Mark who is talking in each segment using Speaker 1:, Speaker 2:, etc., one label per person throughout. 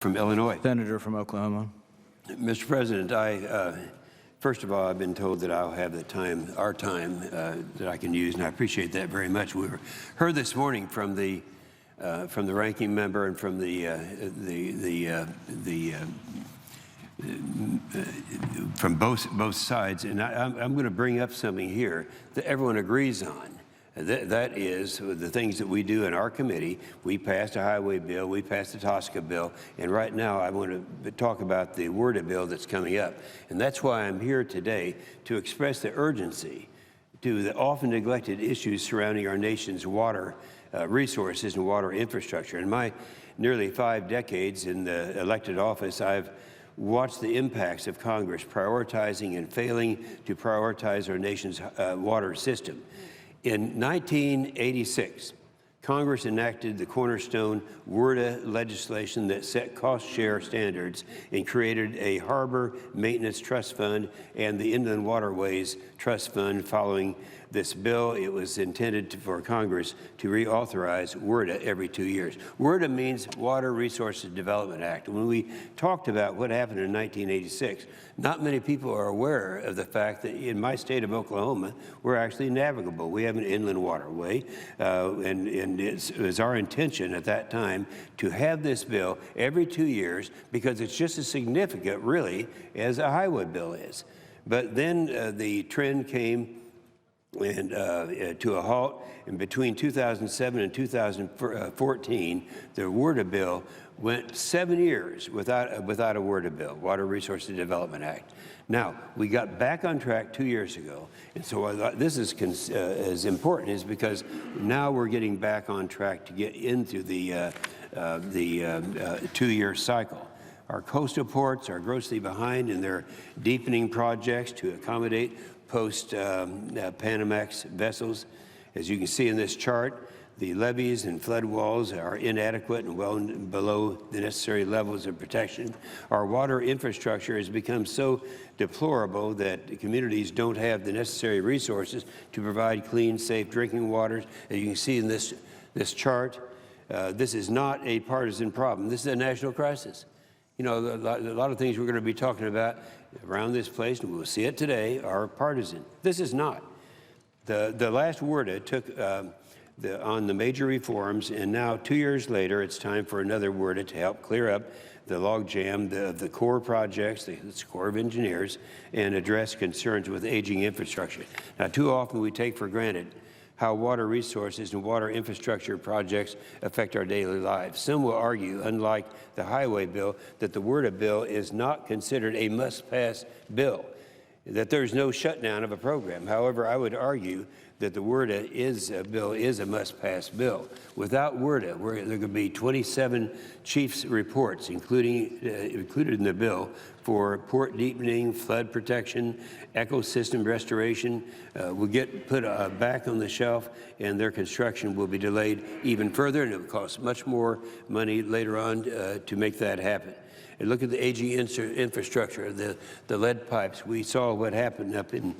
Speaker 1: from Illinois.
Speaker 2: Senator from Oklahoma.
Speaker 1: Mr. President, first of all, I've been told that I'll have our time that I can use, and I appreciate that very much. We heard this morning from the ranking member and from from both sides, and I'm going to bring up something here that everyone agrees on. That is the things that we do in our committee. We passed a highway bill, we passed a TSCA bill, and right now I want to talk about the WRDA bill that's coming up. And that's why I'm here today, to express the urgency to the often neglected issues surrounding our nation's water resources and water infrastructure. In my nearly 5 decades in the elected office, I've watched the impacts of Congress prioritizing and failing to prioritize our nation's water system. In 1986, Congress enacted the cornerstone WRDA legislation that set cost-share standards and created a Harbor Maintenance Trust Fund and the Inland Waterways Trust Fund. Following this bill, it was intended for Congress to reauthorize WRDA every 2 years. WRDA means Water Resources Development Act. When we talked about what happened in 1986, not many people are aware of the fact that in my state of Oklahoma, we're actually navigable. We have an inland waterway, and it was our intention at that time to have this bill every 2 years because it's just as significant, really, as a highway bill is. But then the trend came to a halt, and between 2007 and 2014, the WRDA bill went 7 years without a WRDA bill, Water Resources Development Act. Now, we got back on track 2 years ago, and so this is as important is because now we're getting back on track to get into the 2-year cycle. Our coastal ports are grossly behind in their deepening projects to accommodate post-Panamax vessels. As you can see in this chart, the levees and flood walls are inadequate and well below the necessary levels of protection. Our water infrastructure has become so deplorable that communities don't have the necessary resources to provide clean, safe drinking water. As you can see in this chart, this is not a partisan problem. This is a national crisis. You know, a lot of things we're going to be talking about around this place, and we'll see it today, are partisan. This is not. The last WRDA took on the major reforms, and now 2 years later, it's time for another WRDA to help clear up the logjam of the Corps projects, the Corps of Engineers, and address concerns with aging infrastructure. Now, too often we take for granted how water resources and water infrastructure projects affect our daily lives. Some will argue, unlike the highway bill, that the WRDA bill is not considered a must-pass bill, that there's no shutdown of a program. However, I would argue that the WRDA bill is a must-pass bill. Without WRDA, there could be 27 chiefs' reports, included in the bill, for port deepening, flood protection, ecosystem restoration will get put back on the shelf, and their construction will be delayed even further, and it will cost much more money later on to make that happen. And look at the aging infrastructure, the lead pipes. We saw what happened up in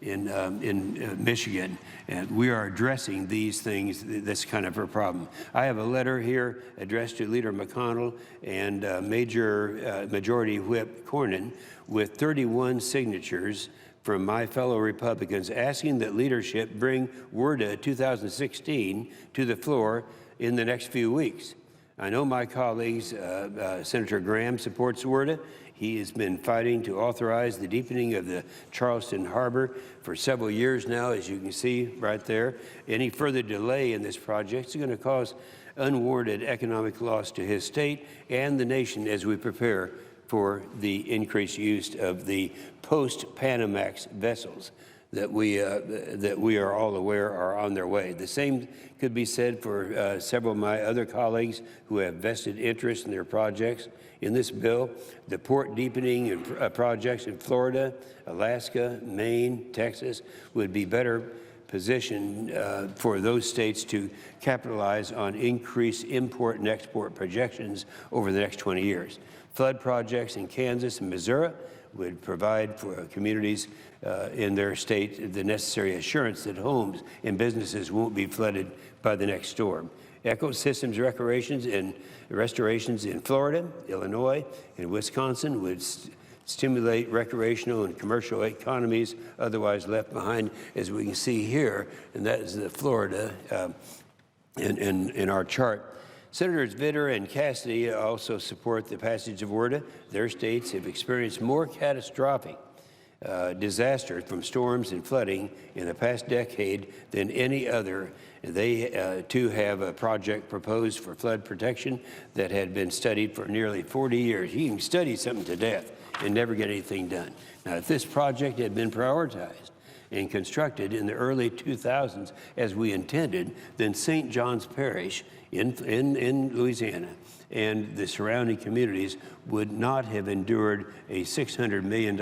Speaker 1: Michigan, and we are addressing these things, this kind of a problem. I have a letter here addressed to Leader McConnell and Majority Whip Cornyn with 31 signatures from my fellow Republicans asking that leadership bring WRDA 2016 to the floor in the next few weeks. I know my colleagues, Senator Graham supports WRDA. He has been fighting to authorize the deepening of the Charleston Harbor for several years now, as you can see right there. Any further delay in this project is going to cause unwarranted economic loss to his state and the nation as we prepare for the increased use of the post-Panamax vessels that we are all aware are on their way. The same could be said for several of my other colleagues who have vested interest in their projects. In this bill, the port deepening projects in Florida, Alaska, Maine, Texas would be better positioned for those states to capitalize on increased import and export projections over the next 20 years. Flood projects in Kansas and Missouri would provide for communities in their state the necessary assurance that homes and businesses won't be flooded by the next storm. Ecosystems restorations in Florida, Illinois, and Wisconsin would stimulate recreational and commercial economies otherwise left behind, as we can see here, and that is the Florida in our chart. Senators Vitter and Cassidy also support the passage of WRDA. Their states have experienced more catastrophic disaster from storms and flooding in the past decade than any other. They, too, have a project proposed for flood protection that had been studied for nearly 40 years. You can study something to death and never get anything done. Now, if this project had been prioritized and constructed in the early 2000s as we intended, then St. John's Parish in Louisiana and the surrounding communities would not have endured a $600 million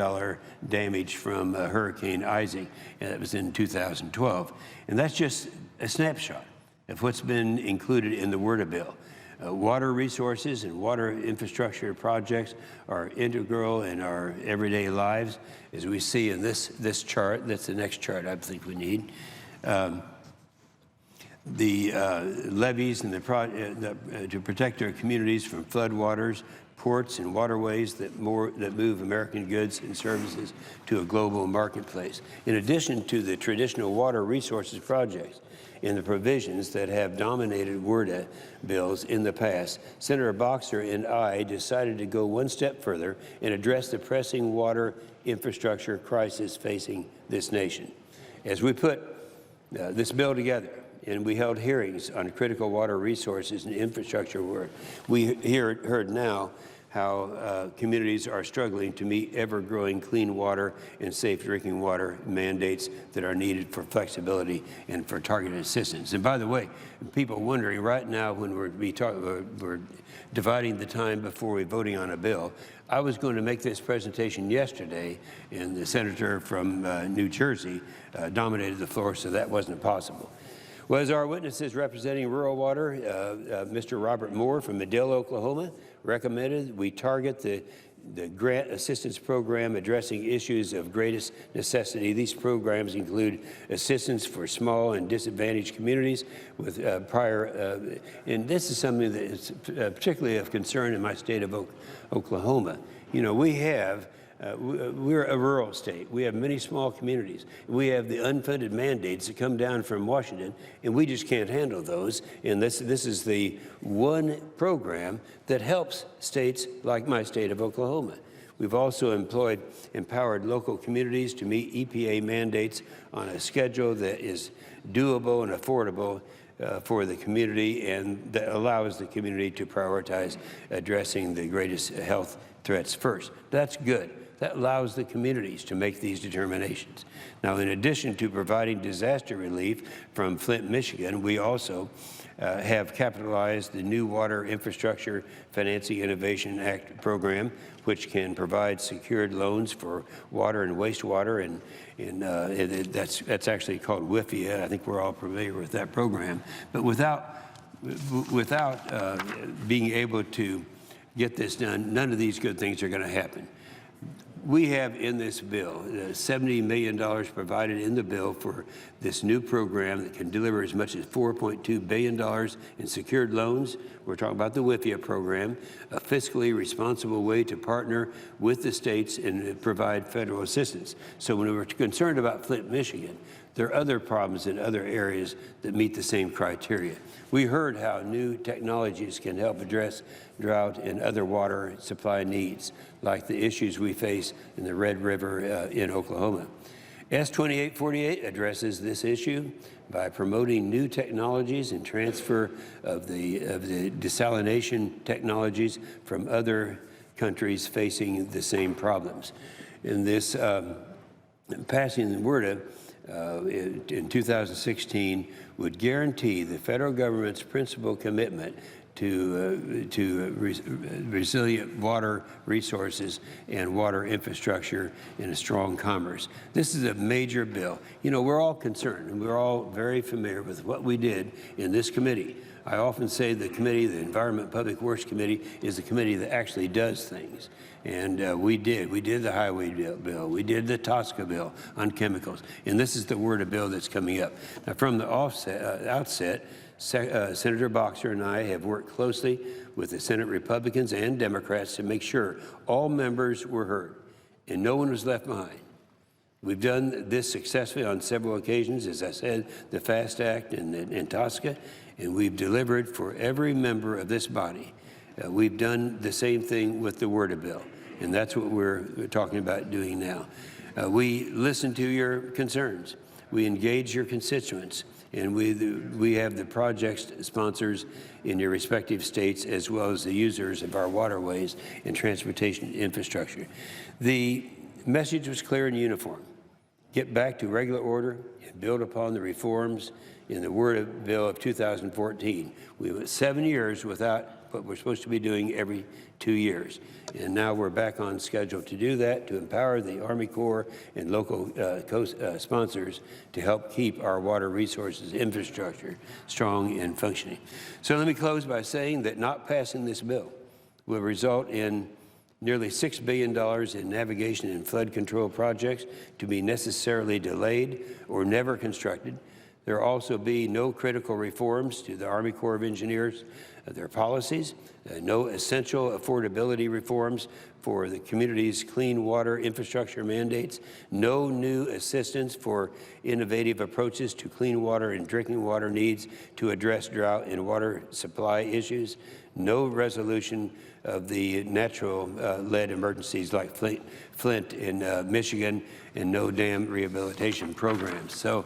Speaker 1: damage from Hurricane Isaac. And that was in 2012. And that's just a snapshot of what's been included in the WRDA bill. Water resources and water infrastructure projects are integral in our everyday lives, as we see in this chart. That's the next chart I think we need. The levees and to protect our communities from floodwaters, ports, and waterways that move American goods and services to a global marketplace. In addition to the traditional water resources projects and the provisions that have dominated WRDA bills in the past, Senator Boxer and I decided to go one step further and address the pressing water infrastructure crisis facing this nation. As we put this bill together, and we held hearings on critical water resources and infrastructure work, we heard now how communities are struggling to meet ever-growing clean water and safe drinking water mandates that are needed for flexibility and for targeted assistance. And by the way, people wondering right now when we're dividing the time before we're voting on a bill, I was going to make this presentation yesterday, and the senator from New Jersey dominated the floor, so that wasn't possible. Well, as our witnesses representing rural water, Mr. Robert Moore from Medill, Oklahoma, recommended we target the grant assistance program addressing issues of greatest necessity. These programs include assistance for small and disadvantaged communities with and this is something that is particularly of concern in my state of Oklahoma. You know, we're a rural state. We have many small communities. We have the unfunded mandates that come down from Washington, and we just can't handle those. And this is the one program that helps states like my state of Oklahoma. We've also empowered local communities to meet EPA mandates on a schedule that is doable and affordable for the community, and that allows the community to prioritize addressing the greatest health threats first. That's good. That allows the communities to make these determinations. Now, in addition to providing disaster relief from Flint, Michigan, we also have capitalized the new Water Infrastructure Financing Innovation Act program, which can provide secured loans for water and wastewater, and that's actually called WIFIA. I think we're all familiar with that program. But without being able to get this done, none of these good things are going to happen. We have in this bill $70 million provided in the bill for this new program that can deliver as much as $4.2 billion in secured loans. We're talking about the WIFIA program, a fiscally responsible way to partner with the states and provide federal assistance. So when we're concerned about Flint, Michigan, there are other problems in other areas that meet the same criteria. We heard how new technologies can help address drought and other water supply needs, like the issues we face in the Red River in Oklahoma. S-2848 addresses this issue by promoting new technologies and transfer of the desalination technologies from other countries facing the same problems. In this passing the WRDA in 2016 would guarantee the federal government's principal commitment to resilient water resources and water infrastructure and a strong commerce. This is a major bill. You know, we're all concerned, and we're all very familiar with what we did in this committee. I often say the committee, the Environment Public Works Committee, is the committee that actually does things. And we did the highway bill, we did the TSCA bill on chemicals, and this is the WRDA bill that's coming up. Now, from the outset, Senator Boxer and I have worked closely with the Senate Republicans and Democrats to make sure all members were heard and no one was left behind. We've done this successfully on several occasions, as I said, the FAST Act in Tosca, and we've delivered for every member of this body. We've done the same thing with the WRDA bill, and that's what we're talking about doing now. We listen to your concerns. We engage your constituents, and we have the project sponsors in your respective states as well as the users of our waterways and transportation infrastructure. The message was clear and uniform. Get back to regular order and build upon the reforms in the WRDA bill of 2014. We went 7 years without what we're supposed to be doing every 2 years. And now we're back on schedule to do that, to empower the Army Corps and local sponsors to help keep our water resources infrastructure strong and functioning. So let me close by saying that not passing this bill will result in nearly $6 billion in navigation and flood control projects to be necessarily delayed or never constructed. There will also be no critical reforms to the Army Corps of Engineers, their policies, no essential affordability reforms for the community's clean water infrastructure mandates, no new assistance for innovative approaches to clean water and drinking water needs to address drought and water supply issues, no resolution of the natural-led emergencies like Flint in Michigan, and no dam rehabilitation programs. So,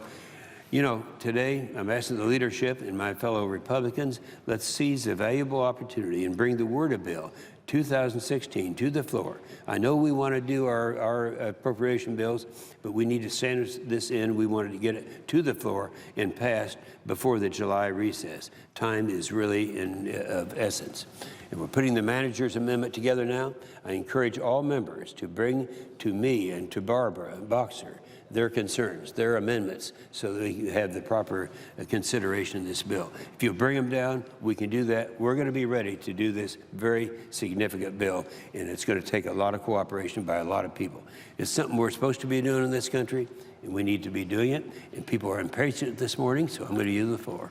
Speaker 1: you know, today I'm asking the leadership and my fellow Republicans, let's seize a valuable opportunity and bring the WRDA bill 2016 to the floor. I know we want to do our appropriation bills, but we need to send this in. We wanted to get it to the floor and passed before the July recess. Time is really of essence. And we're putting the manager's amendment together now. I encourage all members to bring to me and to Barbara Boxer their concerns, their amendments, so that we can have the proper consideration of this bill. If you bring them down, we can do that. We're going to be ready to do this very significant bill, and it's going to take a lot of cooperation by a lot of people. It's something we're supposed to be doing in this country, and we need to be doing it, and people are impatient this morning, so I'm going to use the floor.